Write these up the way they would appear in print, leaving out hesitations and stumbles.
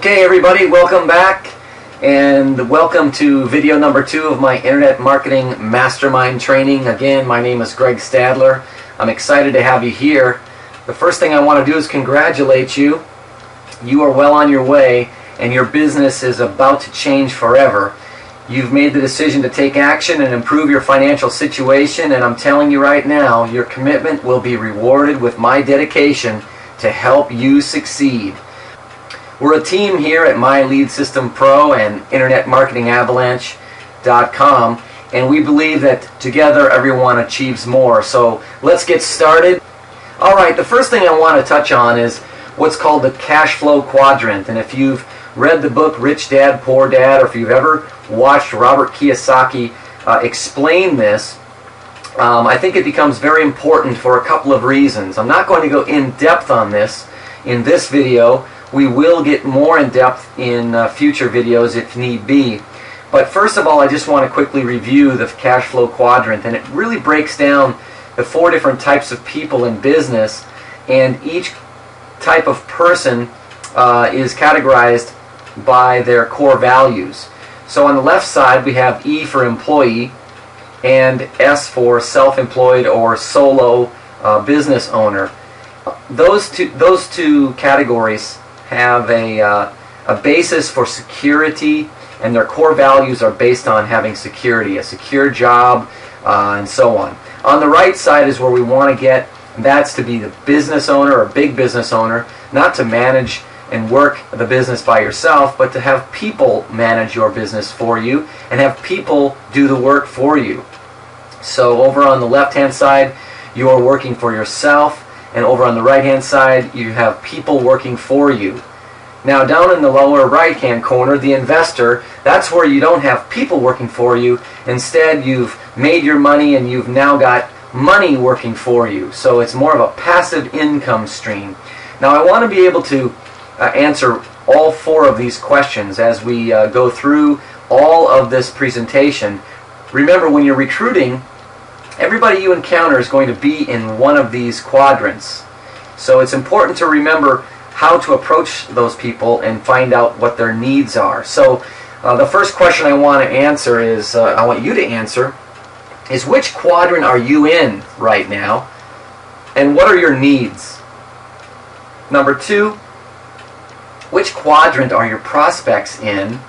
Okay everybody, welcome back and welcome to video number 2 of my Internet Marketing Mastermind training. Again, my name is Greg Stadler. I'm excited to have you here. The first thing I want to do is congratulate you. You are well on your way and your business is about to change forever. You've made the decision to take action and improve your financial situation, and I'm telling you right now, your commitment will be rewarded with my dedication to help you succeed. We're a team here at My Lead System Pro and InternetMarketingAvalanche.com, and we believe that together everyone achieves more. So let's get started. Alright, the first thing I want to touch on is what's called the cash flow quadrant. And if you've read the book Rich Dad, Poor Dad, or if you've ever watched Robert Kiyosaki explain this, I think it becomes very important for a couple of reasons. I'm not going to go in depth on this in this video. We will get more in depth in future videos if need be. But first of all, I just want to quickly review the cash flow quadrant, and it really breaks down the 4 different types of people in business, and each type of person is categorized by their core values. So on the left side we have E for employee and S for self-employed or solo business owner. Those two categories have a basis for security, and their core values are based on having security, a secure job, and so on. On the right side is where we want to get, and that's to be the business owner or big business owner, not to manage and work the business by yourself, but to have people manage your business for you and have people do the work for you. So over on the left hand side you are working for yourself, and over on the right hand side you have people working for you. Now down in the lower right hand corner, the investor, that's where you don't have people working for you. Instead you've made your money and you've now got money working for you. So it's more of a passive income stream. Now I want to be able to answer all 4 of these questions as we go through all of this presentation. Remember, when you're recruiting, everybody you encounter is going to be in one of these quadrants. So it's important to remember how to approach those people and find out what their needs are. So the first question I want to answer is, I want you to answer, is which quadrant are you in right now and what are your needs? Number 2, which quadrant are your prospects in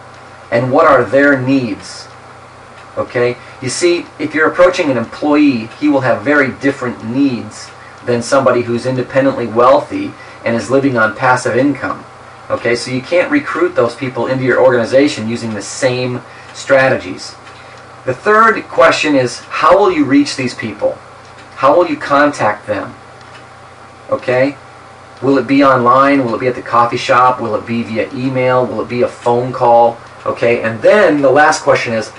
and what are their needs? Okay, you see, if you're approaching an employee, he will have very different needs than somebody who's independently wealthy and is living on passive income. Okay, so you can't recruit those people into your organization using the same strategies. The third question is, how will you reach these people? How will you contact them? Okay, will it be online? Will it be at the coffee shop? Will it be via email? Will it be a phone call? Okay, and then the last question is,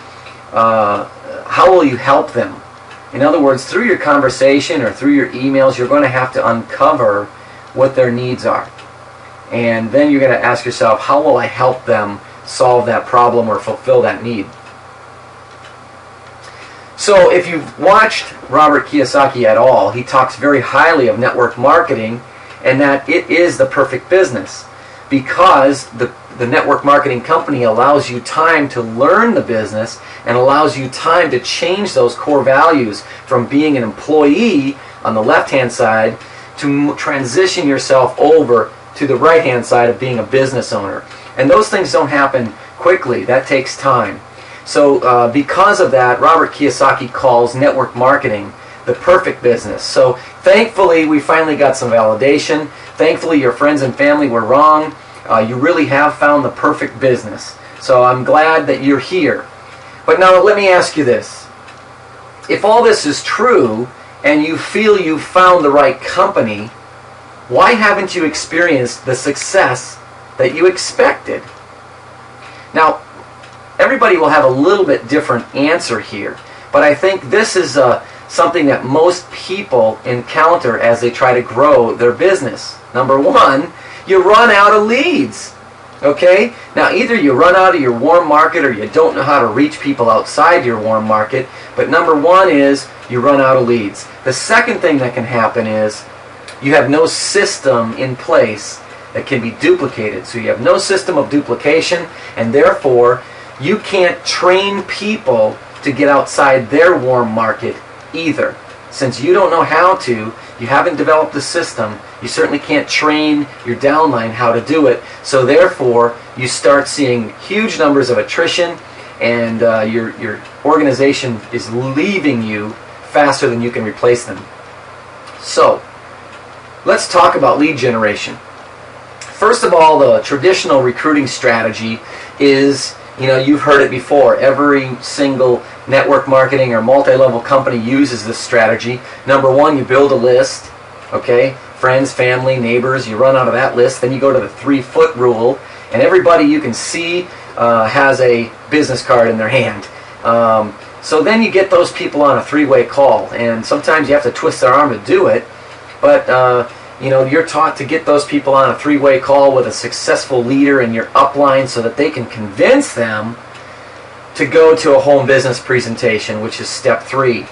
how will you help them? In other words, through your conversation or through your emails, you're going to have to uncover what their needs are. And then you're going to ask yourself, how will I help them solve that problem or fulfill that need? So if you've watched Robert Kiyosaki at all, he talks very highly of network marketing and that it is the perfect business, because the network marketing company allows you time to learn the business and allows you time to change those core values from being an employee on the left hand side to transition yourself over to the right hand side of being a business owner. And those things don't happen quickly. That takes time. So because of that, Robert Kiyosaki calls network marketing the perfect business. So thankfully we finally got some validation. Thankfully your friends and family were wrong. You really have found the perfect business. So I'm glad that you're here. But now let me ask you this. If all this is true and you feel you've found the right company, why haven't you experienced the success that you expected? Now, everybody will have a little bit different answer here, but I think this is something that most people encounter as they try to grow their business. Number 1, you run out of leads. Okay? Now either you run out of your warm market or you don't know how to reach people outside your warm market, but number 1 is you run out of leads. The second thing that can happen is you have no system in place that can be duplicated. So you have no system of duplication, and therefore you can't train people to get outside their warm market either. Since you don't know how to, you haven't developed the system, you certainly can't train your downline how to do it. So therefore, you start seeing huge numbers of attrition, and your organization is leaving you faster than you can replace them. So, let's talk about lead generation. First of all, the traditional recruiting strategy is, you've heard it before. Every single network marketing or multi-level company uses this strategy. Number one, you build a list, okay? Friends, family, neighbors, you run out of that list. Then you go to the 3-foot rule, and everybody you can see has a business card in their hand. So then you get those people on a 3-way call, and sometimes you have to twist their arm to do it, but you're taught to get those people on a 3-way call with a successful leader in your upline so that they can convince them to go to a home business presentation, which is step 3.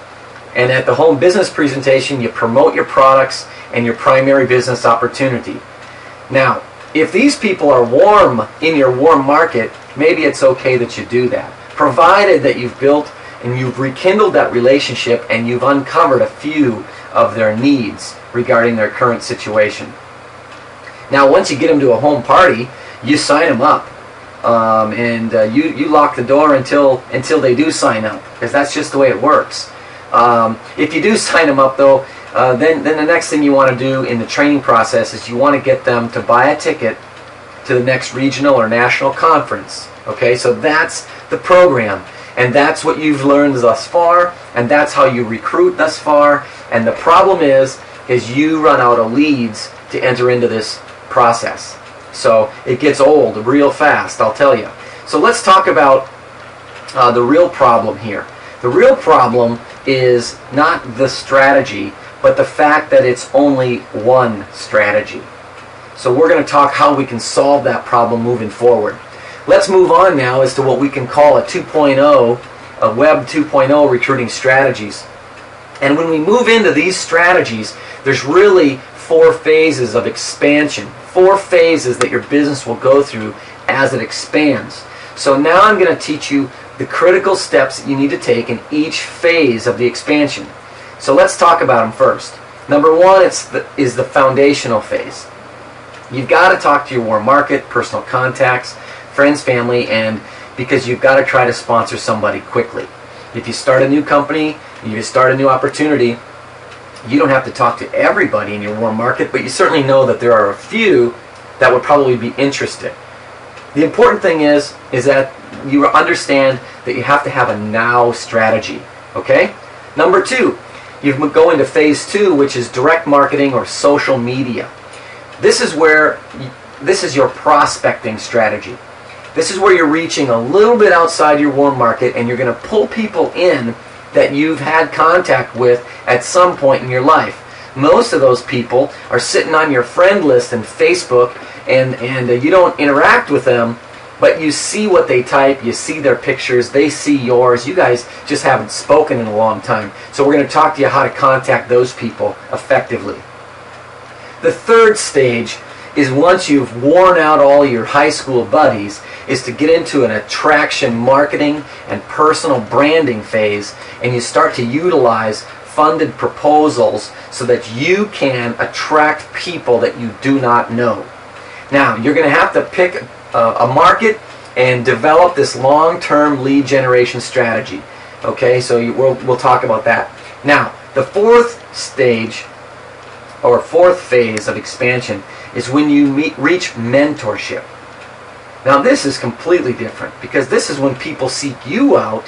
And at the home business presentation, you promote your products and your primary business opportunity. Now, if these people are warm in your warm market, maybe it's okay that you do that, provided that you've built and you've rekindled that relationship and you've uncovered a few of their needs regarding their current situation. Now, once you get them to a home party, you sign them up, and you lock the door until they do sign up, because that's just the way it works. If you do sign them up, though, then the next thing you want to do in the training process is you want to get them to buy a ticket to the next regional or national conference. Okay, so that's the program, and that's what you've learned thus far, and that's how you recruit thus far. And the problem is you run out of leads to enter into this process. So it gets old real fast, I'll tell you. So let's talk about the real problem here. The real problem is not the strategy, but the fact that it's only one strategy. So we're going to talk how we can solve that problem moving forward. Let's move on now as to what we can call a 2.0, a Web 2.0 recruiting strategies. And when we move into these strategies, there's really 4 phases of expansion, 4 phases that your business will go through as it expands. So now I'm going to teach you the critical steps that you need to take in each phase of the expansion. So let's talk about them first. Number 1 is the foundational phase. You've got to talk to your warm market, personal contacts, friends, family, and because you've got to try to sponsor somebody quickly. If you start a new company, you start a new opportunity, you don't have to talk to everybody in your warm market, but you certainly know that there are a few that would probably be interested. The important thing is that you understand that you have to have a now strategy, okay? Number 2, you go into phase 2, which is direct marketing or social media. This is your prospecting strategy. This is where you're reaching a little bit outside your warm market, and you're going to pull people in that you've had contact with at some point in your life. Most of those people are sitting on your friend list in Facebook, and you don't interact with them, but you see what they type, you see their pictures, they see yours. You guys just haven't spoken in a long time. So we're going to talk to you how to contact those people effectively. The third stage is, once you've worn out all your high school buddies, is to get into an attraction marketing and personal branding phase, and you start to utilize funded proposals so that you can attract people that you do not know. Now, you're going to have to pick a market and develop this long-term lead generation strategy. Okay, so we'll talk about that. Now, the 4th stage, or 4th phase of expansion, is when you reach mentorship. Now, this is completely different, because this is when people seek you out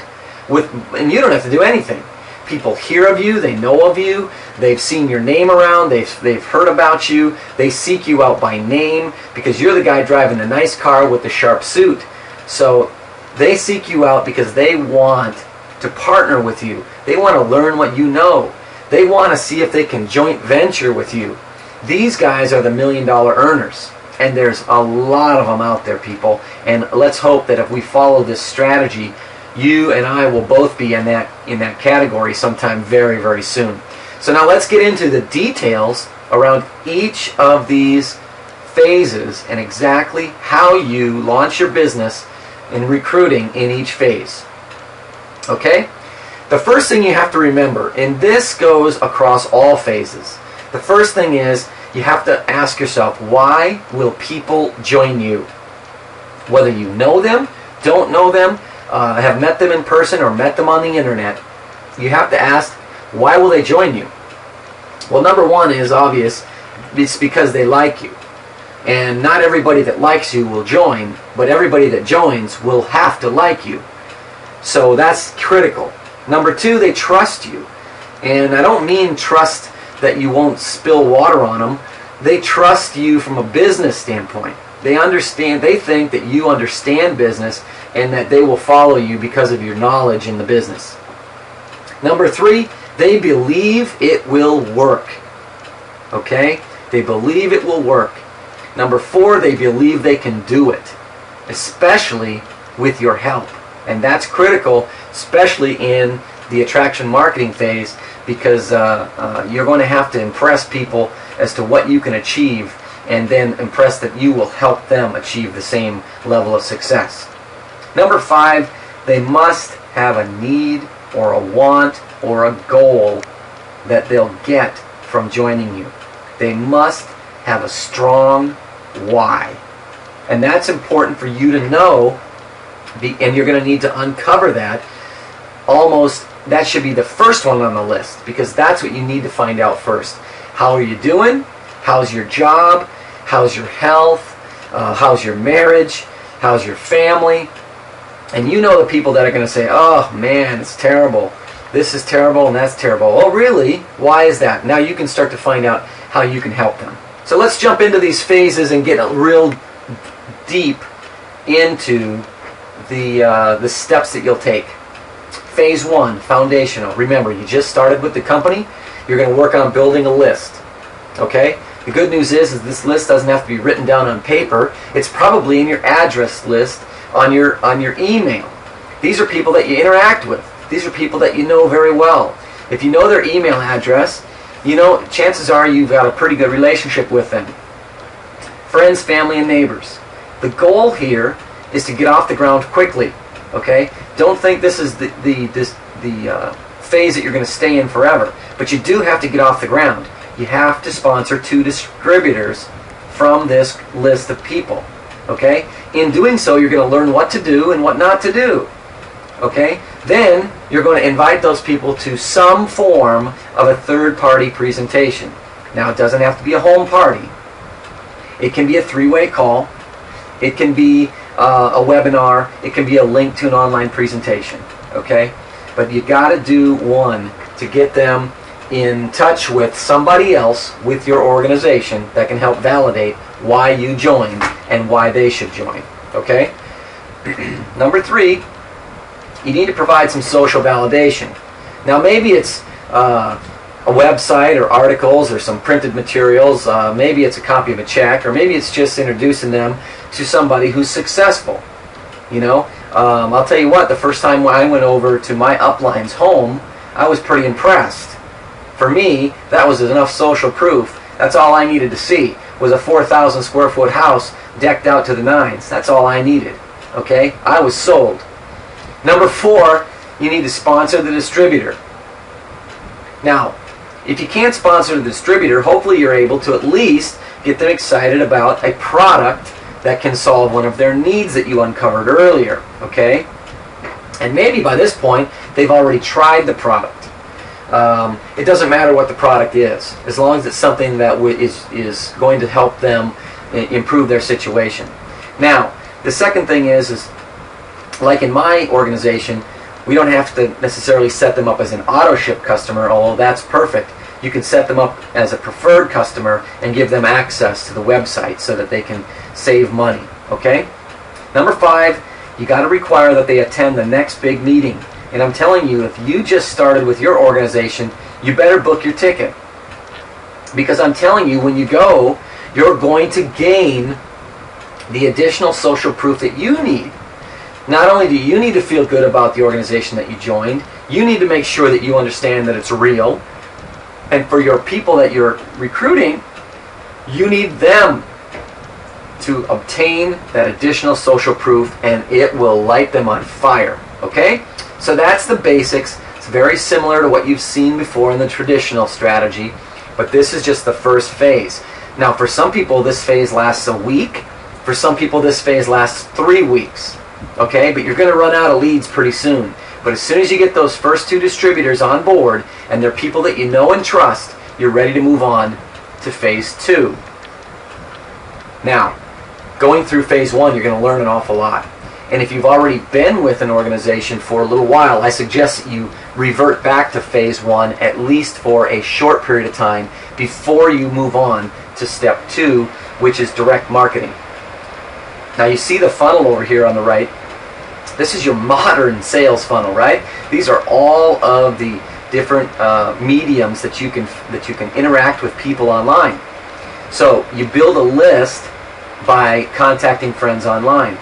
and you don't have to do anything. People hear of you, they know of you, they've seen your name around, they've heard about you, they seek you out by name because you're the guy driving the nice car with the sharp suit. So they seek you out because they want to partner with you. They want to learn what you know. They want to see if they can joint venture with you. These guys are the $1 million earners. And there's a lot of them out there, people. And let's hope that if we follow this strategy, you and I will both be in that category sometime very, very soon. So now let's get into the details around each of these phases and exactly how you launch your business in recruiting in each phase. Okay? The first thing you have to remember, and this goes across all phases, the first thing is you have to ask yourself, why will people join you? Whether you know them, don't know them, have met them in person or met them on the internet, you have to ask, why will they join you? Well, number one is obvious. It's because they like you. And not everybody that likes you will join, but everybody that joins will have to like you. So that's critical. Number two, they trust you. And I don't mean trust that you won't spill water on them. They trust you from a business standpoint. They understand, they think that you understand business and that they will follow you because of your knowledge in the business. Number three, they believe it will work. Okay? They believe it will work. Number four, they believe they can do it, especially with your help. And that's critical, especially in the attraction marketing phase, because you're going to have to impress people as to what you can achieve, and then impress that you will help them achieve the same level of success. Number five, they must have a need or a want or a goal that they'll get from joining you. They must have a strong why. And that's important for you to know, and you're going to need to uncover that. That should be the first one on the list, because that's what you need to find out first. How are you doing? How's your job? How's your health? How's your marriage? How's your family? And you know the people that are going to say, oh man, it's terrible. This is terrible and that's terrible. Oh really? Why is that? Now you can start to find out how you can help them. So let's jump into these phases and get real deep into the steps that you'll take. Phase one, foundational. Remember, you just started with the company. You're going to work on building a list. Okay? The good news is this list doesn't have to be written down on paper. It's probably in your address list on your email. These are people that you interact with. These are people that you know very well. If you know their email address, chances are you've got a pretty good relationship with them. Friends, family, and neighbors. The goal here is to get off the ground quickly. Okay? Don't think this is the phase that you're going to stay in forever. But you do have to get off the ground. You have to sponsor 2 distributors from this list of people. Okay? In doing so, you're going to learn what to do and what not to do. Okay? Then you're going to invite those people to some form of a third-party presentation. Now, it doesn't have to be a home party. It can be a 3-way call. It can be a webinar. It can be a link to an online presentation. Okay? But you got to do one to get them in touch with somebody else with your organization that can help validate why you joined and why they should join. Okay? Number 3, you need to provide some social validation. Now maybe it's a website or articles or some printed materials. Maybe it's a copy of a check, or maybe it's just introducing them to somebody who's successful. I'll tell you what, the first time I went over to my upline's home, I was pretty impressed. For me, that was enough social proof. That's all I needed to see, was a 4,000 square foot house decked out to the nines. That's all I needed. Okay? I was sold. Number 4, you need to sponsor the distributor. Now, if you can't sponsor the distributor, hopefully you're able to at least get them excited about a product that can solve one of their needs that you uncovered earlier. Okay? And maybe by this point, they've already tried the product. It doesn't matter what the product is, as long as it's something that is going to help them improve their situation. Now, the second thing is like in my organization, we don't have to necessarily set them up as an auto-ship customer, although that's perfect. You can set them up as a preferred customer and give them access to the website so that they can save money. Okay? Number 5, you got to require that they attend the next big meeting. And I'm telling you, if you just started with your organization, you better book your ticket. Because I'm telling you, when you go, you're going to gain the additional social proof that you need. Not only do you need to feel good about the organization that you joined, you need to make sure that you understand that it's real. And for your people that you're recruiting, you need them to obtain that additional social proof, and it will light them on fire. Okay? So that's the basics. It's very similar to what you've seen before in the traditional strategy, but this is just the first phase. Now, for some people, this phase lasts a week. For some people, this phase lasts 3 weeks. Okay? But you're going to run out of leads pretty soon. But as soon as you get those first 2 distributors on board, and they're people that you know and trust, you're ready to move on to phase 2. Now, going through phase 1, you're going to learn an awful lot. And if you've already been with an organization for a little while, I suggest that you revert back to phase 1 at least for a short period of time before you move on to step 2, which is direct marketing. Now you see the funnel over here on the right. This is your modern sales funnel, right? These are all of the different mediums that you can interact with people online. So you build a list by contacting friends online.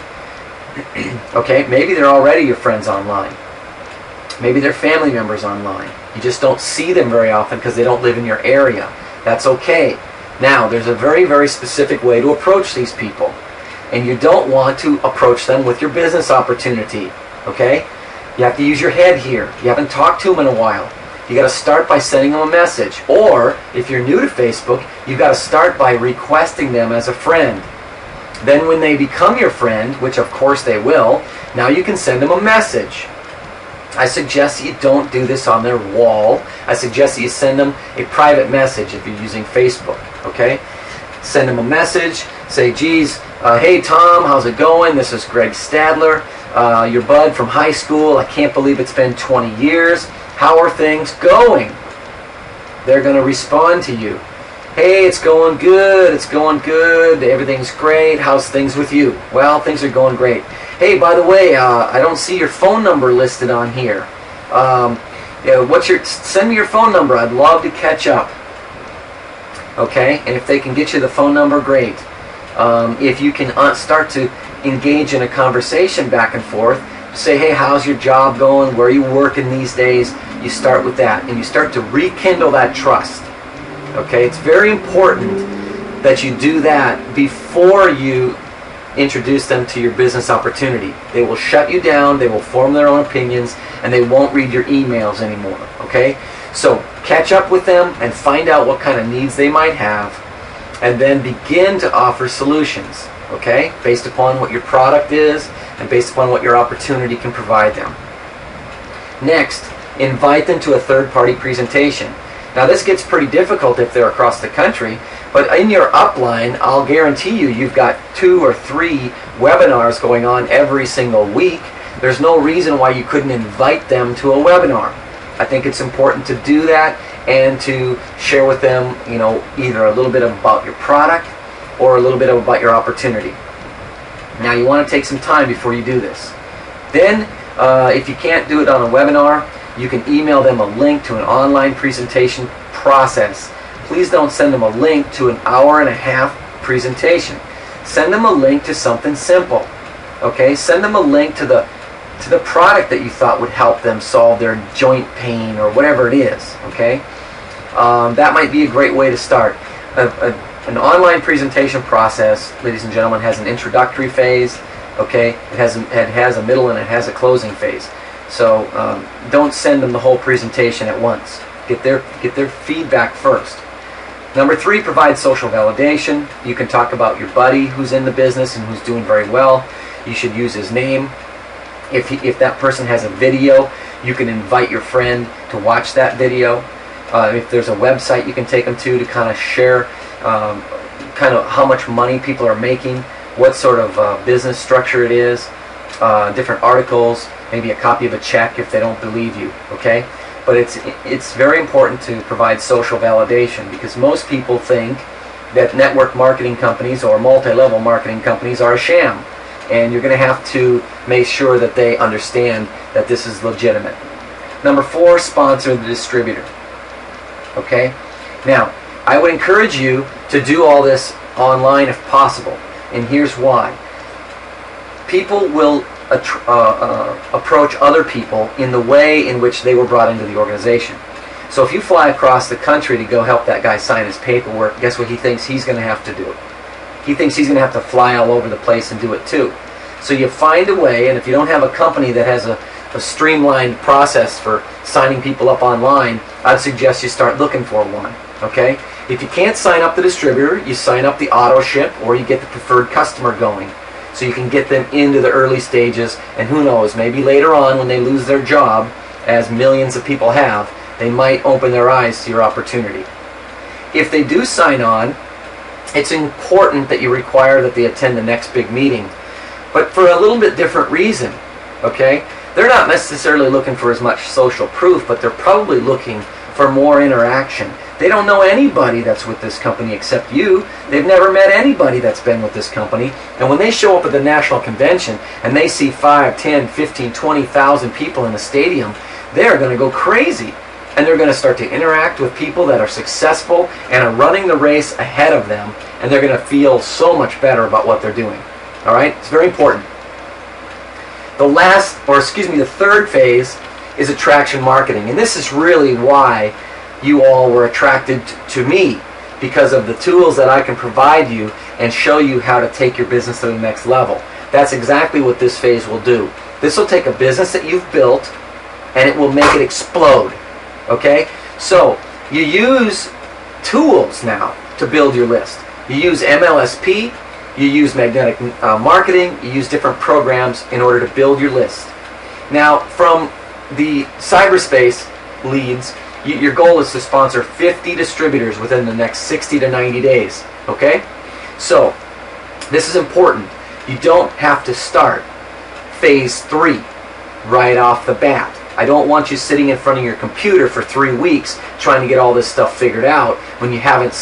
Okay, maybe they're already your friends online. Maybe they're family members online. You just don't see them very often because they don't live in your area. That's okay. Now, there's a very, very specific way to approach these people. And you don't want to approach them with your business opportunity. Okay? You have to use your head here. You haven't talked to them in a while. You got to start by sending them a message. Or, if you're new to Facebook, you've got to start by requesting them as a friend. Then when they become your friend, which of course they will, now you can send them a message. I suggest that you don't do this on their wall. I suggest that you send them a private message if you're using Facebook. Okay? Send them a message. Say, geez, hey Tom, how's it going? This is Greg Stadler, your bud from high school. I can't believe it's been 20 years. How are things going? They're going to respond to you. Hey, it's going good. It's going good. Everything's great. How's things with you? Well, things are going great. Hey, by the way, I don't see your phone number listed on here. Send me your phone number. I'd love to catch up. Okay, and if they can get you the phone number, great. If you can start to engage in a conversation back and forth, say, hey, how's your job going? Where are you working these days? You start with that, and you start to rekindle that trust. Okay, it's very important that you do that before you introduce them to your business opportunity. They will shut you down, they will form their own opinions, and they won't read your emails anymore. Okay, so catch up with them and find out what kind of needs they might have, and then begin to offer solutions. Okay, based upon what your product is and based upon what your opportunity can provide them. Next, invite them to a third-party presentation. Now this gets pretty difficult if they're across the country, but in your upline, I'll guarantee you, you've got 2 or 3 webinars going on every single week. There's no reason why you couldn't invite them to a webinar. I think it's important to do that and to share with them, either a little bit about your product or a little bit about your opportunity. Now you want to take some time before you do this. Then, if you can't do it on a webinar, you can email them a link to an online presentation process. Please don't send them a link to an 1.5-hour presentation. Send them a link to something simple. Okay? Send them a link to the product that you thought would help them solve their joint pain or whatever it is. Okay? That might be a great way to start. An online presentation process, ladies and gentlemen, has an introductory phase. Okay? It has a middle and it has a closing phase. So don't send them the whole presentation at once. Get their feedback first. Number 3, provide social validation. You can talk about your buddy who's in the business and who's doing very well. You should use his name. If that person has a video, you can invite your friend to watch that video. If there's a website you can take them to kind of share kind of how much money people are making, what sort of business structure it is, different articles, maybe a copy of a check if they don't believe you, okay? But it's very important to provide social validation, because most people think that network marketing companies or multi-level marketing companies are a sham, and you're going to have to make sure that they understand that this is legitimate. Number 4, sponsor the distributor. Okay? Now, I would encourage you to do all this online if possible, and here's why. People will approach other people in the way in which they were brought into the organization. So if you fly across the country to go help that guy sign his paperwork, guess what he thinks he's going to have to do? he thinks he's going to have to fly all over the place and do it too. So you find a way, and if you don't have a company that has a streamlined process for signing people up online, I'd suggest you start looking for one, okay? If you can't sign up the distributor, you sign up the auto ship, or you get the preferred customer going, so you can get them into the early stages, and who knows, maybe later on when they lose their job, as millions of people have, they might open their eyes to your opportunity. If they do sign on, it's important that you require that they attend the next big meeting, but for a little bit different reason, okay? They're not necessarily looking for as much social proof, but they're probably looking for more interaction. They don't know anybody that's with this company except you. They've never met anybody that's been with this company. And when they show up at the national convention and they see 5, 10, 15, 20,000 people in the stadium, they're going to go crazy. And they're going to start to interact with people that are successful and are running the race ahead of them. And they're going to feel so much better about what they're doing. All right? It's very important. The third phase is attraction marketing. And this is really why you all were attracted to me, because of the tools that I can provide you and show you how to take your business to the next level. That's exactly what this phase will do. This will take a business that you've built and it will make it explode. Okay? So you use tools now to build your list. You use MLSP, you use magnetic marketing, you use different programs in order to build your list. Now, from the cyberspace leads, your goal is to sponsor 50 distributors within the next 60 to 90 days. Okay? So, this is important. You don't have to start phase 3 right off the bat. I don't want you sitting in front of your computer for 3 weeks trying to get all this stuff figured out when you haven't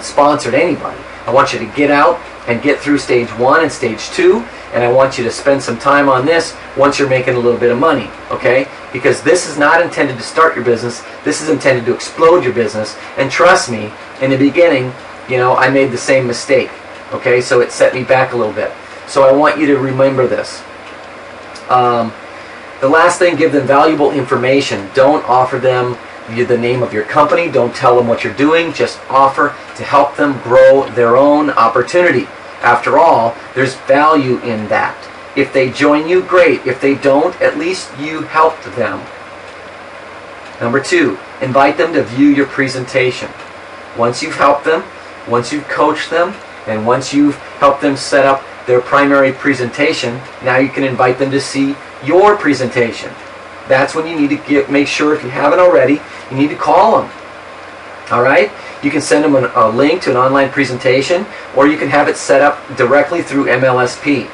sponsored anybody. I want you to get out and get through stage 1 and stage 2, and I want you to spend some time on this once you're making a little bit of money, okay? Because this is not intended to start your business. This is intended to explode your business. And trust me, in the beginning, I made the same mistake, okay? So it set me back a little bit. So I want you to remember this. The last thing, give them valuable information. Don't offer them the name of your company. Don't tell them what you're doing. Just offer to help them grow their own opportunity. After all, there's value in that. If they join you, great. If they don't, at least you helped them. Number 2, invite them to view your presentation. Once you've helped them, once you've coached them, and once you've helped them set up their primary presentation, now you can invite them to see your presentation. That's when you need to make sure, if you haven't already, you need to call them. All right? You can send them a link to an online presentation, or you can have it set up directly through MLSP.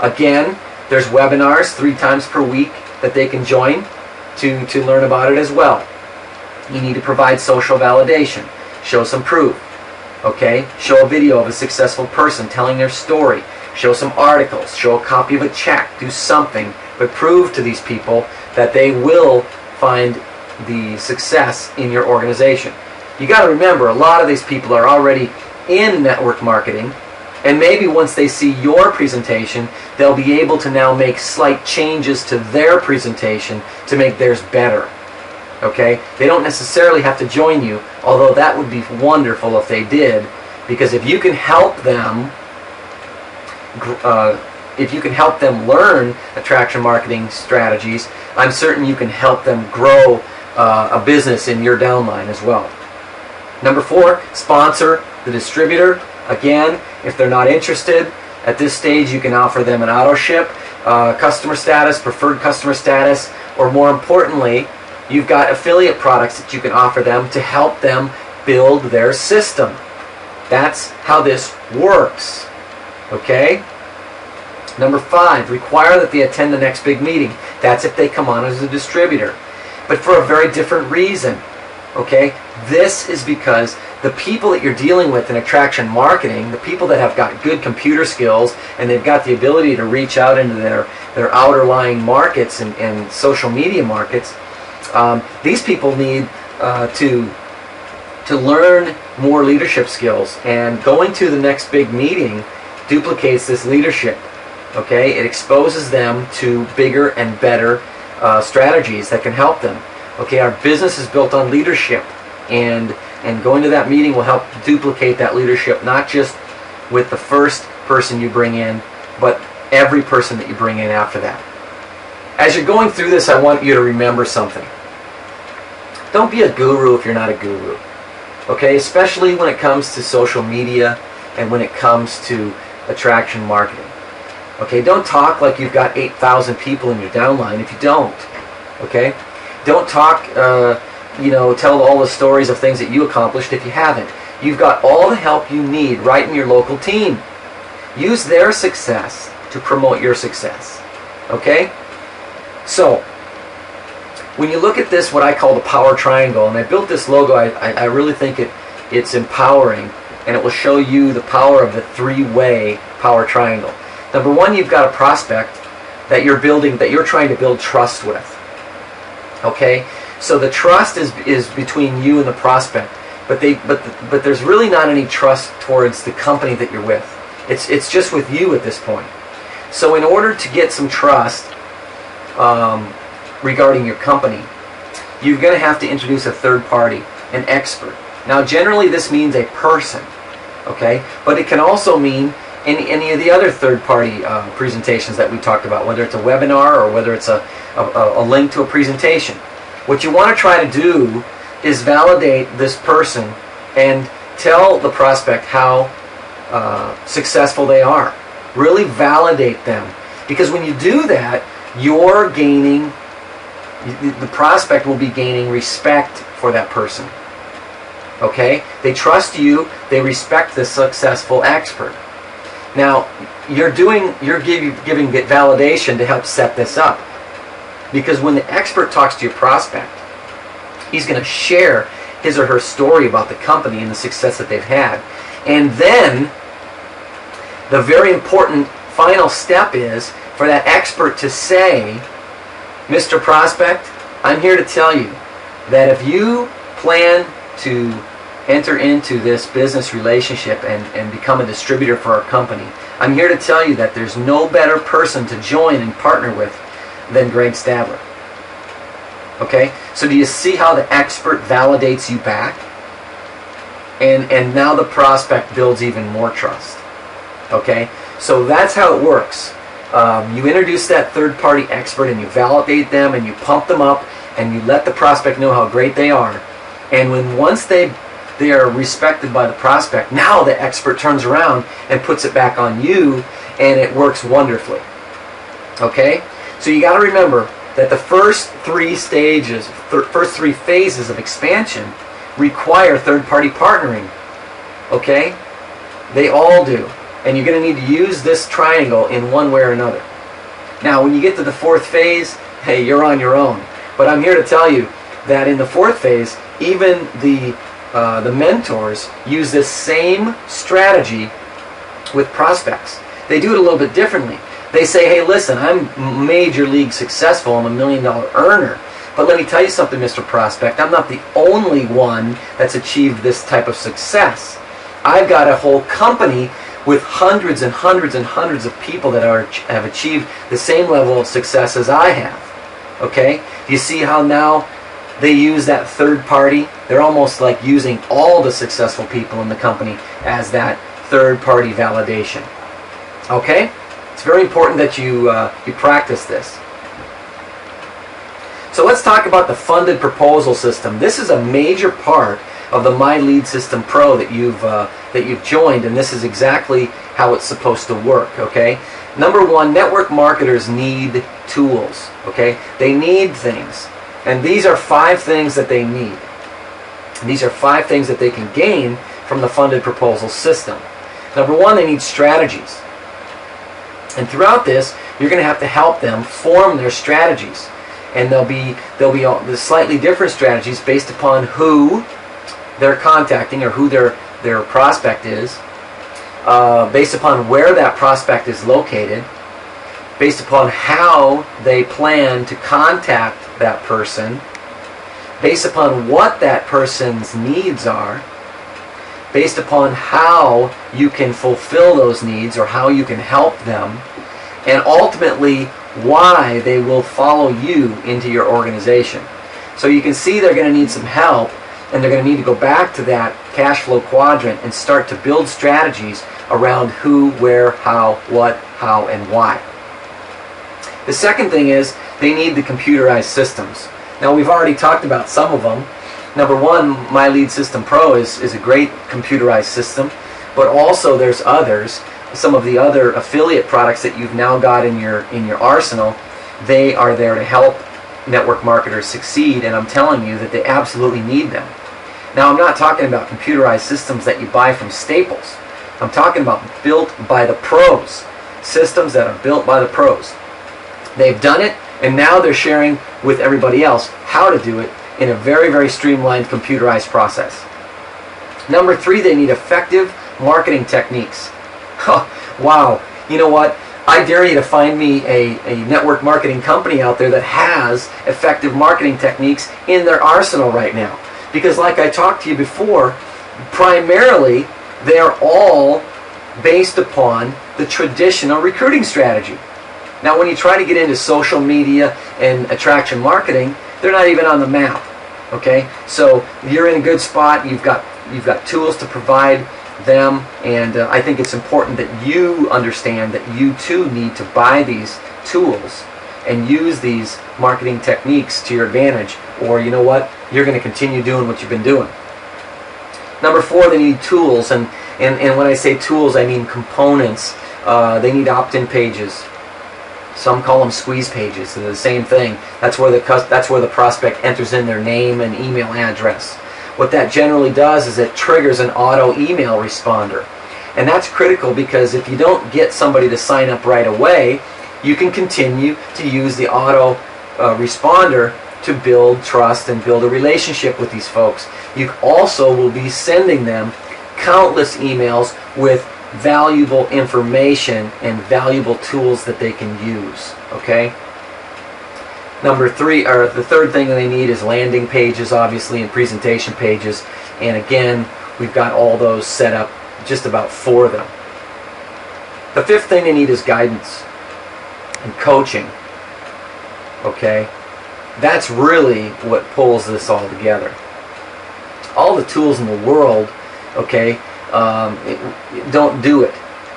Again, there's webinars 3 times per week that they can join to learn about it as well. You need to provide social validation. Show some proof. Okay? Show a video of a successful person telling their story. Show some articles. Show a copy of a check. Do something, but prove to these people that they will find the success in your organization. You got to remember, a lot of these people are already in network marketing, and maybe once they see your presentation, they'll be able to now make slight changes to their presentation to make theirs better. Okay? They don't necessarily have to join you, although that would be wonderful if they did, because if you can help them learn attraction marketing strategies, I'm certain you can help them grow a business in your downline as well. Number 4, sponsor the distributor. Again, if they're not interested, at this stage you can offer them an auto ship, customer status, preferred customer status, or more importantly, you've got affiliate products that you can offer them to help them build their system. That's how this works. Okay? Number 5, require that they attend the next big meeting. That's if they come on as a distributor. But for a very different reason. Okay? This is because the people that you're dealing with in attraction marketing, the people that have got good computer skills and they've got the ability to reach out into their outer lying markets and social media markets, these people need to learn more leadership skills. And going to the next big meeting duplicates this leadership. Okay? It exposes them to bigger and better strategies that can help them. Okay, our business is built on leadership, and going to that meeting will help duplicate that leadership, not just with the first person you bring in, but every person that you bring in after that. As you're going through this, I want you to remember something. Don't be a guru if you're not a guru. Okay? Especially when it comes to social media and when it comes to attraction marketing. Okay? Don't talk like you've got 8,000 people in your downline if you don't. Okay? Don't talk, tell all the stories of things that you accomplished if you haven't. You've got all the help you need right in your local team. Use their success to promote your success. Okay? So, when you look at this, what I call the power triangle, and I built this logo, I really think it's empowering, and it will show you the power of the three-way power triangle. Number one, you've got a prospect that you're building, that you're trying to build trust with. Okay? So the trust is between you and the prospect, but there's really not any trust towards the company that you're with. It's just with you at this point. So in order to get some trust regarding your company, you're going to have to introduce a third party, an expert. Now generally this means a person, okay? But it can also mean any of the other third party presentations that we talked about, whether it's a webinar or whether it's a link to a presentation. What you want to try to do is validate this person and tell the prospect how successful they are. Really validate them. Because when you do that, you're gaining, the prospect will be gaining respect for that person. Okay? They trust you, they respect the successful expert. Now, you're giving validation to help set this up. Because when the expert talks to your prospect, he's going to share his or her story about the company and the success that they've had. And then, the very important final step is for that expert to say, Mr. Prospect, I'm here to tell you that if you plan to enter into this business relationship and become a distributor for our company, I'm here to tell you that there's no better person to join and partner with than Greg Stadler. Okay? So do you see how the expert validates you back? And now the prospect builds even more trust. Okay? So that's how it works. You introduce that third-party expert and you validate them and you pump them up and you let the prospect know how great they are. And once they are respected by the prospect, now the expert turns around and puts it back on you, and it works wonderfully. Okay? So you got to remember that the first three stages, first three phases of expansion require third-party partnering. Okay? They all do. And you're going to need to use this triangle in one way or another. Now, when you get to the fourth phase, hey, you're on your own. But I'm here to tell you that in the fourth phase, even the mentors use this same strategy with prospects. They do it a little bit differently. They say, hey, listen, I'm major league successful. I'm $1 million earner. But let me tell you something, Mr. Prospect. I'm not the only one that's achieved this type of success. I've got a whole company with hundreds and hundreds and hundreds of people that have achieved the same level of success as I have. Okay? Do you see how now they use that third party? They're almost like using all the successful people in the company as that third party validation. Okay? It's very important that you practice this. So let's talk about the funded proposal system. This is a major part of the My Lead System Pro that you've joined, and this is exactly how it's supposed to work. Okay. Number one, network marketers need tools. Okay. They need things, and these are 5 things that they need. And these are 5 things that they can gain from the funded proposal system. Number one, they need strategies, and throughout this, you're going to have to help them form their strategies, and there'll be slightly different strategies based upon who they're contacting or who their prospect is, based upon where that prospect is located, based upon how they plan to contact that person, based upon what that person's needs are, based upon how you can fulfill those needs or how you can help them, and ultimately why they will follow you into your organization. So you can see they're going to need some help And they're going to need to go back to that cash flow quadrant and start to build strategies around who, where, how, what, how, and why. The second thing is they need the computerized systems. Now, we've already talked about some of them. Number one, My Lead System Pro is a great computerized system, but also there's others. Some of the other affiliate products that you've now got in your arsenal, they are there to help network marketers succeed, and I'm telling you that they absolutely need them. Now, I'm not talking about computerized systems that you buy from Staples. I'm talking about built by the pros, systems that are built by the pros. They've done it, and now they're sharing with everybody else how to do it in a very, very streamlined computerized process. Number three, they need effective marketing techniques. Wow, you know what? I dare you to find me a network marketing company out there that has effective marketing techniques in their arsenal right now. Because like I talked to you before, primarily they're all based upon the traditional recruiting strategy. Now, when you try to get into social media and attraction marketing, they're not even on the map. Okay, so you're in a good spot. You've got tools to provide them, and I think it's important that you understand that you too need to buy these tools and use these marketing techniques to your advantage, or you know what, you're going to continue doing what you've been doing. Number four, they need tools, and when I say tools, I mean components. They need opt-in pages. Some call them squeeze pages. They're the same thing. That's where the prospect enters in their name and email address. What that generally does is it triggers an auto email responder. And that's critical because if you don't get somebody to sign up right away, you can continue to use the auto responder to build trust and build a relationship with these folks. You also will be sending them countless emails with valuable information and valuable tools that they can use. Okay? Number three, or the third thing that they need is landing pages, obviously, and presentation pages. And again, we've got all those set up, just about for them. The fifth thing they need is guidance and coaching. Okay? That's really what pulls this all together. All the tools in the world, okay, don't do it.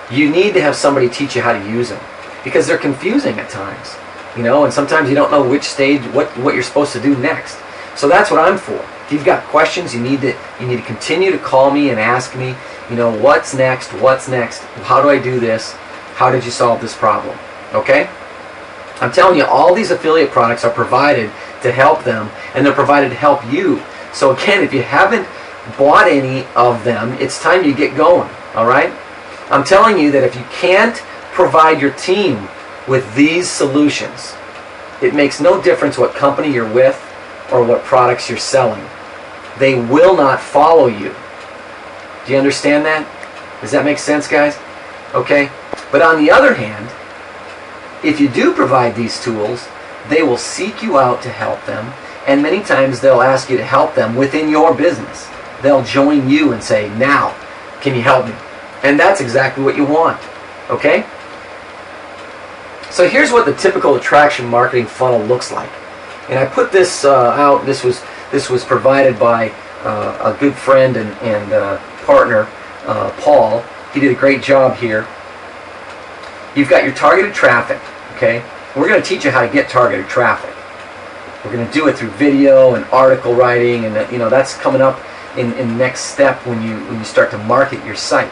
You need to have somebody teach you how to use them, because they're confusing at times, you know, and sometimes you don't know which stage, what you're supposed to do next. So that's what I'm for. If you've got questions, you need to continue to call me and ask me, you know, what's next, how do I do this, how did you solve this problem, okay? I'm telling you, all these affiliate products are provided to help them, and they're provided to help you. So again, if you haven't bought any of them, it's time you get going, all right? I'm telling you that if you can't provide your team with these solutions, it makes no difference what company you're with or what products you're selling. They will not follow you. Do you understand that? Does that make sense, guys? Okay? But on the other hand, if you do provide these tools, they will seek you out to help them, and many times they'll ask you to help them within your business. They'll join you and say, now, can you help me? And that's exactly what you want. Okay? So here's what the typical attraction marketing funnel looks like. And I put this out. This was provided by a good friend and partner, Paul. He did a great job here. You've got your targeted traffic. Okay? We're going to teach you how to get targeted traffic. We're going to do it through video and article writing, and that's coming up in the next step when you start to market your site,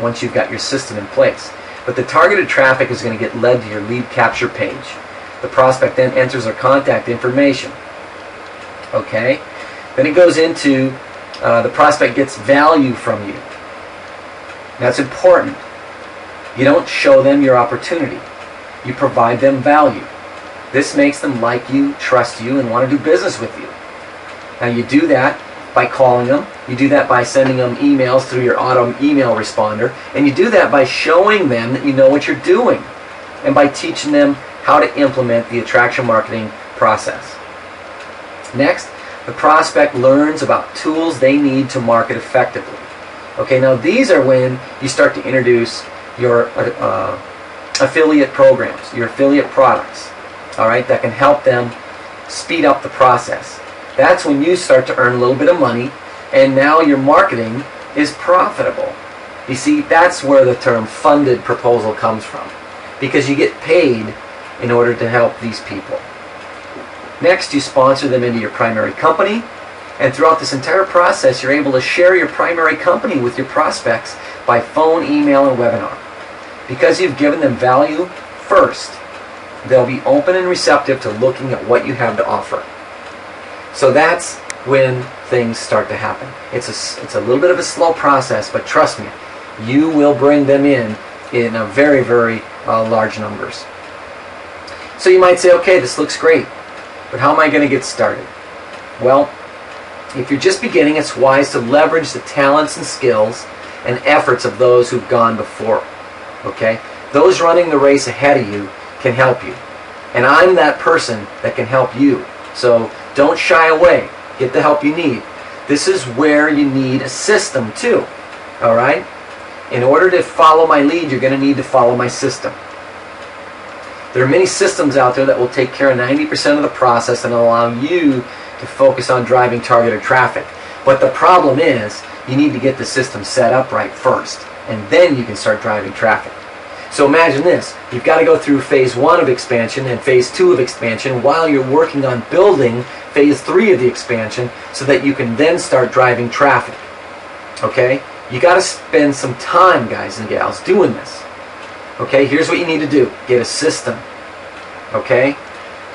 once you've got your system in place. But the targeted traffic is going to get led to your lead capture page. The prospect then enters their contact information. Okay? Then it goes into the prospect gets value from you. That's important. You don't show them your opportunity. You provide them value. This makes them like you, trust you, and want to do business with you. Now you do that by calling them. You do that by sending them emails through your auto email responder. And you do that by showing them that you know what you're doing, and by teaching them how to implement the attraction marketing process. Next, the prospect learns about tools they need to market effectively. Okay, now these are when you start to introduce your affiliate programs, your affiliate products, all right, that can help them speed up the process. That's when you start to earn a little bit of money, and now your marketing is profitable. You see, that's where the term funded proposal comes from, because you get paid in order to help these people. Next, you sponsor them into your primary company, and throughout this entire process, you're able to share your primary company with your prospects by phone, email, and webinar. Because you've given them value first, they'll be open and receptive to looking at what you have to offer. So that's when things start to happen. It's a little bit of a slow process, but trust me, you will bring them in a very, very large numbers. So you might say, okay, this looks great, but how am I going to get started? Well, if you're just beginning, it's wise to leverage the talents and skills and efforts of those who've gone before. Okay? Those running the race ahead of you can help you. And I'm that person that can help you. So don't shy away. Get the help you need. This is where you need a system too. Alright? In order to follow my lead, you're going to need to follow my system. There are many systems out there that will take care of 90% of the process and allow you to focus on driving targeted traffic. But the problem is, you need to get the system set up right first, and then you can start driving traffic. So imagine this, you've got to go through phase 1 of expansion and phase 2 of expansion while you're working on building phase 3 of the expansion so that you can then start driving traffic. Okay? You got to spend some time, guys and gals, doing this. Okay, here's what you need to do. Get a system. Okay?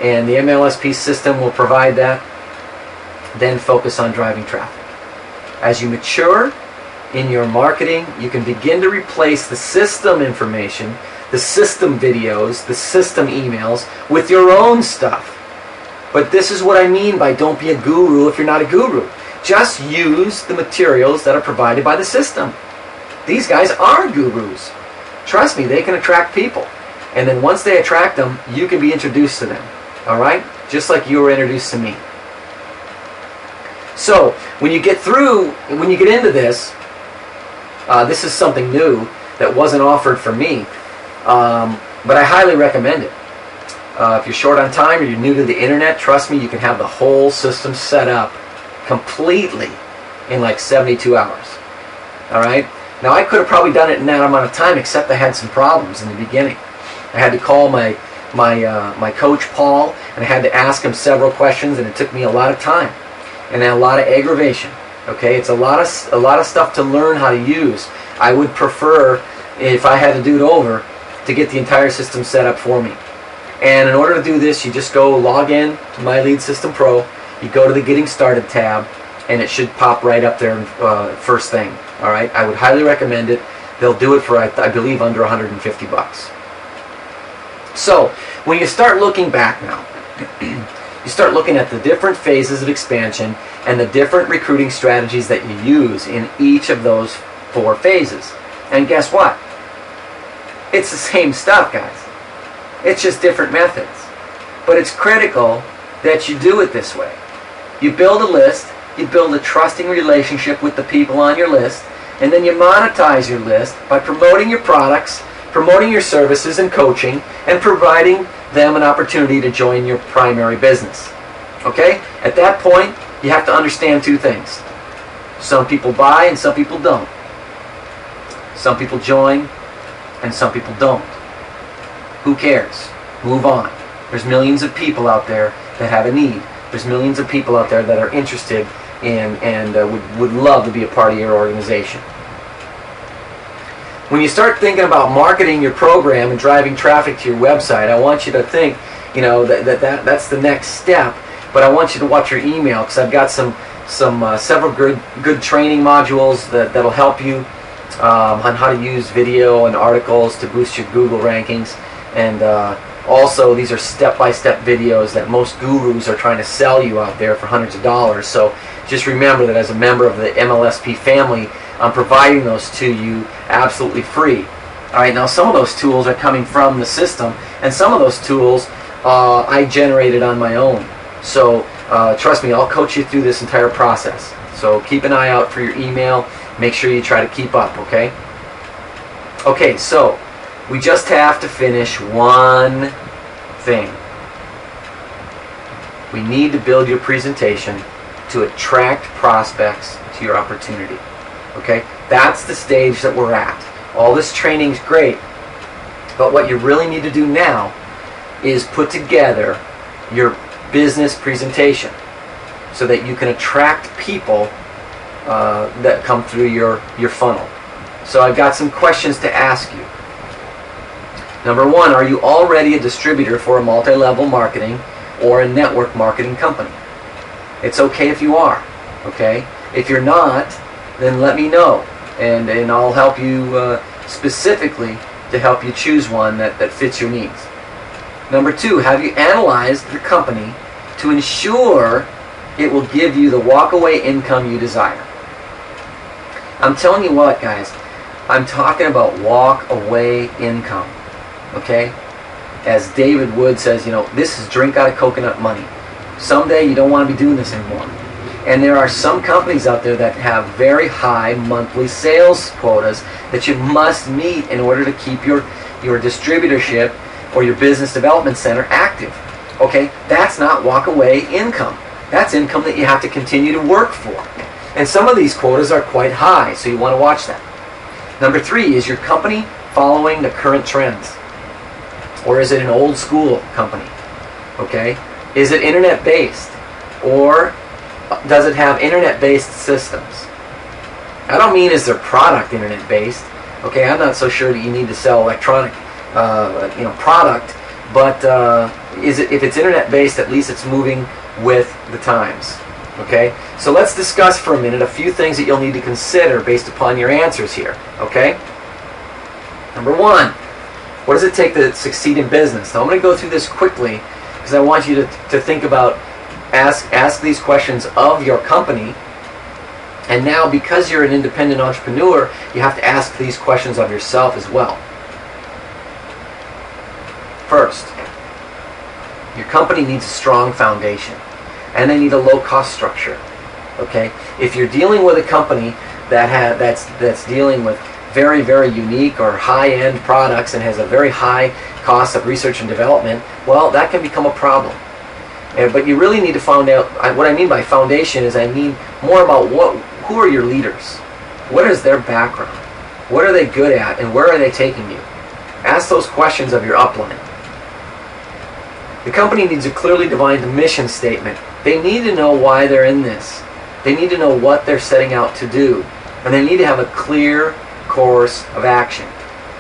And the MLSP system will provide that. Then focus on driving traffic. As you mature in your marketing, you can begin to replace the system information, the system videos, the system emails with your own stuff. But this is what I mean by don't be a guru if you're not a guru. Just use the materials that are provided by the system. These guys are gurus. Trust me, they can attract people. And then once they attract them, you can be introduced to them. Alright? Just like you were introduced to me. So, when you get into this, this is something new that wasn't offered for me, but I highly recommend it. If you're short on time or you're new to the internet, trust me, you can have the whole system set up completely in like 72 hours. Alright? Now, I could have probably done it in that amount of time, except I had some problems in the beginning. I had to call my coach, Paul, and I had to ask him several questions, and it took me a lot of time. And a lot of aggravation. Okay, it's a lot of stuff to learn how to use. I would prefer, if I had to do it over, to get the entire system set up for me. And in order to do this, you just go log in to My Lead System Pro. You go to the Getting Started tab, and it should pop right up there first thing. All right, I would highly recommend it. They'll do it for I believe under $150. So when you start looking back now. You start looking at the different phases of expansion and the different recruiting strategies that you use in each of those 4 phases. And guess what? It's the same stuff, guys. It's just different methods. But it's critical that you do it this way. You build a list, you build a trusting relationship with the people on your list, and then you monetize your list by promoting your products, promoting your services and coaching, and providing them an opportunity to join your primary business. Okay? At that point, you have to understand 2 things. Some people buy and some people don't. Some people join and some people don't. Who cares? Move on. There's millions of people out there that have a need. There's millions of people out there that are interested in and would love to be a part of your organization. When you start thinking about marketing your program and driving traffic to your website, I want you to think, that's the next step. But I want you to watch your email, because I've got several good training modules that'll help you on how to use video and articles to boost your Google rankings. And also, these are step-by-step videos that most gurus are trying to sell you out there for hundreds of dollars. So just remember that as a member of the MLSP family, I'm providing those to you absolutely free. Alright, now some of those tools are coming from the system, and some of those tools I generated on my own. So trust me, I'll coach you through this entire process. So keep an eye out for your email. Make sure you try to keep up, okay? Okay, so we just have to finish one thing. We need to build your presentation to attract prospects to your opportunity. Okay? That's the stage that we're at. All this training's great, but what you really need to do now is put together your business presentation so that you can attract people that come through your funnel. So I've got some questions to ask you. Number one, are you already a distributor for a multi-level marketing or a network marketing company? It's okay if you are, okay? If you're not, then let me know, and I'll help you specifically to help you choose one that fits your needs. Number two, have you analyzed the company to ensure it will give you the walk-away income you desire? I'm telling you what, guys, I'm talking about walk-away income, okay? As David Wood says, this is drink out of coconut money. Someday you don't want to be doing this anymore. And there are some companies out there that have very high monthly sales quotas that you must meet in order to keep your distributorship or your business development center active. Okay? That's not walk-away income. That's income that you have to continue to work for. And some of these quotas are quite high, so you want to watch that. Number three, is your company following the current trends? Or is it an old school company? Okay? Is it internet-based? Or does it have internet-based systems? I don't mean is their product internet-based. Okay, I'm not so sure that you need to sell electronic product, but if it's internet-based, at least it's moving with the times. Okay, so let's discuss for a minute a few things that you'll need to consider based upon your answers here. Okay, number one, what does it take to succeed in business? Now I'm going to go through this quickly because I want you to think about, ask these questions of your company. And now, because you're an independent entrepreneur, you have to ask these questions of yourself as well. First, your company needs a strong foundation, and they need a low-cost structure. Okay, if you're dealing with a company that's dealing with very, very unique or high-end products and has a very high cost of research and development, well, that can become a problem. But you really need to find out, what I mean by foundation is I mean more about who are your leaders? What is their background? What are they good at, and where are they taking you? Ask those questions of your upline. The company needs a clearly defined mission statement. They need to know why they're in this. They need to know what they're setting out to do. And they need to have a clear course of action.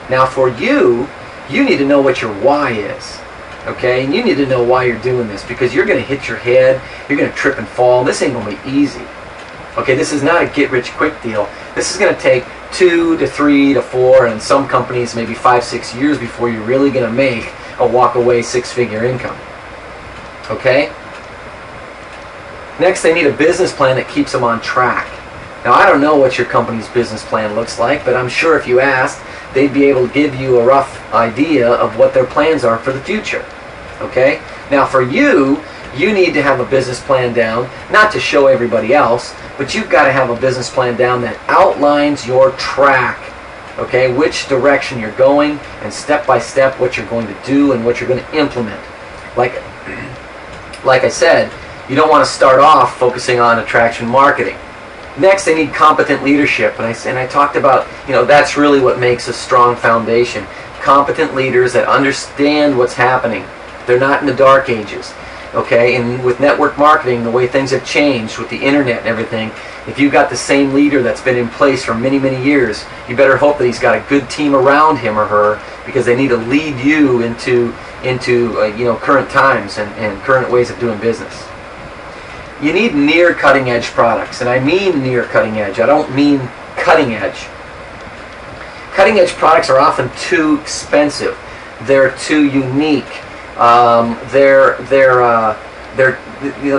Now for you need to know what your why is. Okay? And you need to know why you're doing this, because you're going to hit your head, you're going to trip and fall. This ain't going to be easy. Okay, this is not a get-rich-quick deal. This is going to take 2 to 3 to 4, and in some companies maybe 5-6 years before you're really going to make a walk-away 6-figure income. Okay? Next, they need a business plan that keeps them on track. Now, I don't know what your company's business plan looks like, but I'm sure if you asked, they'd be able to give you a rough idea of what their plans are for the future. Okay? Now, for you need to have a business plan down, not to show everybody else, but you've got to have a business plan down that outlines your track. Okay? Which direction you're going, and step by step what you're going to do and what you're going to implement. Like I said, you don't want to start off focusing on attraction marketing. Next, they need competent leadership, and I talked about, that's really what makes a strong foundation. Competent leaders that understand what's happening. They're not in the dark ages. Okay, and with network marketing, the way things have changed with the internet and everything, if you've got the same leader that's been in place for many, many years, you better hope that he's got a good team around him or her, because they need to lead you into current times and current ways of doing business. You need near cutting edge products, and I mean near cutting edge. I don't mean cutting edge. Cutting edge products are often too expensive. They're too unique. They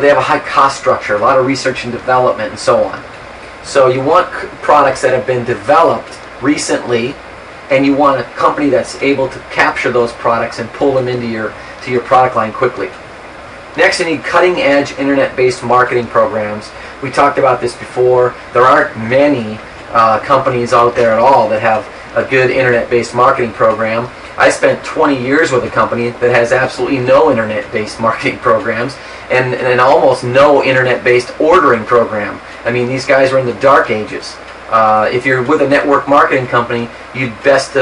have a high cost structure, a lot of research and development, and so on. So you want products that have been developed recently, and you want a company that's able to capture those products and pull them into your product line quickly. Next, you need cutting-edge internet-based marketing programs. We talked about this before. There aren't many companies out there at all that have a good internet-based marketing program. I spent 20 years with a company that has absolutely no internet-based marketing programs, and almost no internet-based ordering program. I mean, these guys are in the dark ages. If you're with a network marketing company, you'd best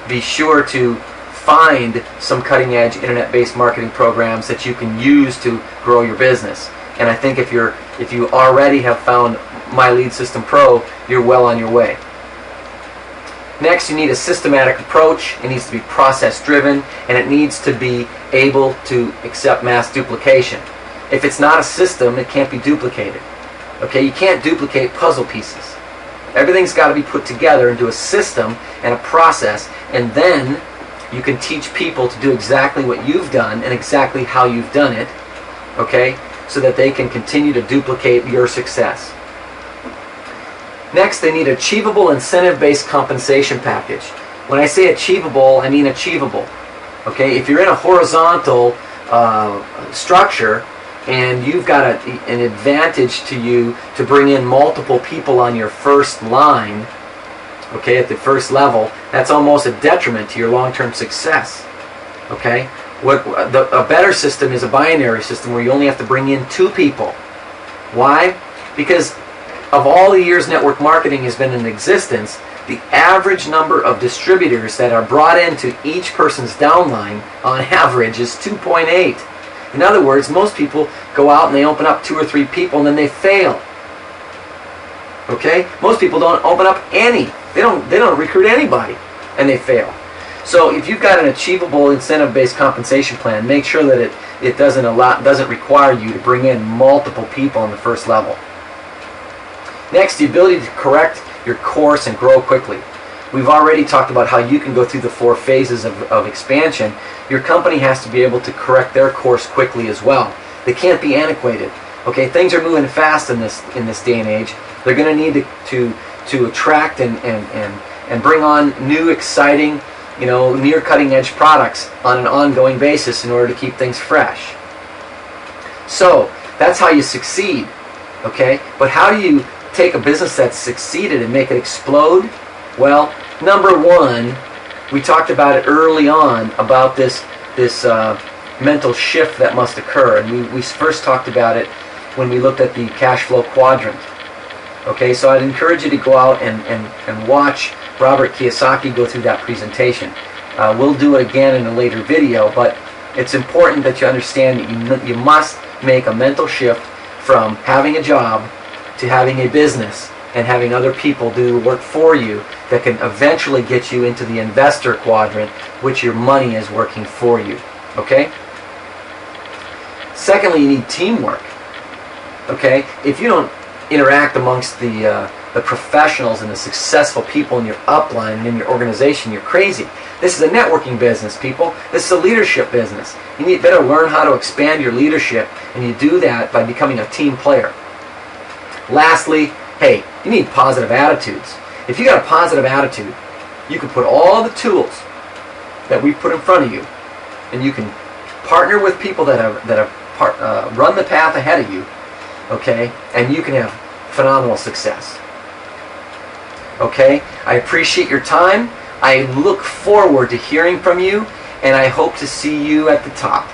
be sure to find some cutting-edge internet-based marketing programs that you can use to grow your business. And I think if you already have found My Lead System Pro, you're well on your way. Next, you need a systematic approach. It needs to be process-driven, and it needs to be able to accept mass duplication. If it's not a system, it can't be duplicated. Okay, you can't duplicate puzzle pieces. Everything's got to be put together into a system and a process, and then you can teach people to do exactly what you've done and exactly how you've done it, okay, so that they can continue to duplicate your success. Next, they need achievable incentive-based compensation package. When I say achievable, I mean achievable. Okay, if you're in a horizontal structure and you've got an advantage to you to bring in multiple people on your first line, okay, at the first level, that's almost a detriment to your long-term success. Okay, a better system is a binary system where you only have to bring in 2 people. Why? Because of all the years network marketing has been in existence, the average number of distributors that are brought into each person's downline on average is 2.8. In other words, most people go out and they open up 2 or 3 people and then they fail. Okay? Most people don't open up any. They don't recruit anybody and they fail. So if you've got an achievable incentive-based compensation plan, make sure that it doesn't require you to bring in multiple people on the first level. Next, the ability to correct your course and grow quickly. We've already talked about how you can go through the 4 phases of expansion. Your company has to be able to correct their course quickly as well. They can't be antiquated. Okay, things are moving fast in this day and age. They're going to need to attract and bring on new, exciting, near cutting edge products on an ongoing basis in order to keep things fresh. So that's how you succeed. Okay, but how do you take a business that's succeeded and make it explode? Well, number 1, we talked about it early on about this mental shift that must occur, and we first talked about it when we looked at the cash flow quadrant. Okay, so I'd encourage you to go out and watch Robert Kiyosaki go through that presentation. We'll do it again in a later video, but it's important that you understand that you must make a mental shift from having a job to having a business and having other people do work for you that can eventually get you into the investor quadrant, which your money is working for you. Okay? Secondly, you need teamwork. Okay? If you don't interact amongst the professionals and the successful people in your upline and in your organization, you're crazy. This is a networking business, people. This is a leadership business. You better learn how to expand your leadership, and you do that by becoming a team player. Lastly, hey, you need positive attitudes. If you got a positive attitude, you can put all the tools that we put in front of you, and you can partner with people that have run the path ahead of you, okay, and you can have phenomenal success. Okay, I appreciate your time. I look forward to hearing from you, and I hope to see you at the top.